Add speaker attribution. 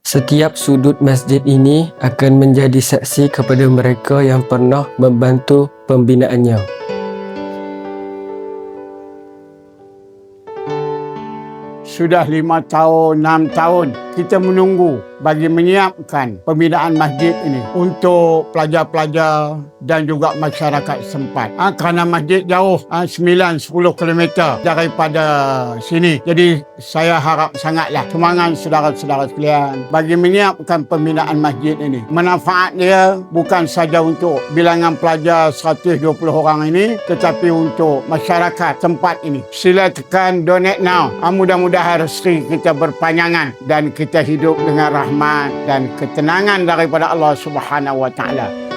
Speaker 1: Setiap sudut masjid ini akan menjadi saksi kepada mereka yang pernah membantu pembinaannya.
Speaker 2: Sudah 5 tahun, 6 tahun kita menunggu bagi menyiapkan pembinaan masjid ini untuk pelajar-pelajar dan juga masyarakat setempat. Kerana masjid jauh 9-10 kilometer daripada sini. Jadi saya harap sangatlah semangat saudara-saudara sekalian bagi menyiapkan pembinaan masjid ini. Manfaat dia bukan saja untuk bilangan pelajar 120 orang ini, tetapi untuk masyarakat tempat ini. Sila tekan donate now. Mudah-mudahan rezeki kita berpanjangan dan kita hidup dengan rahmat dan ketenangan daripada Allah Subhanahu wa taala.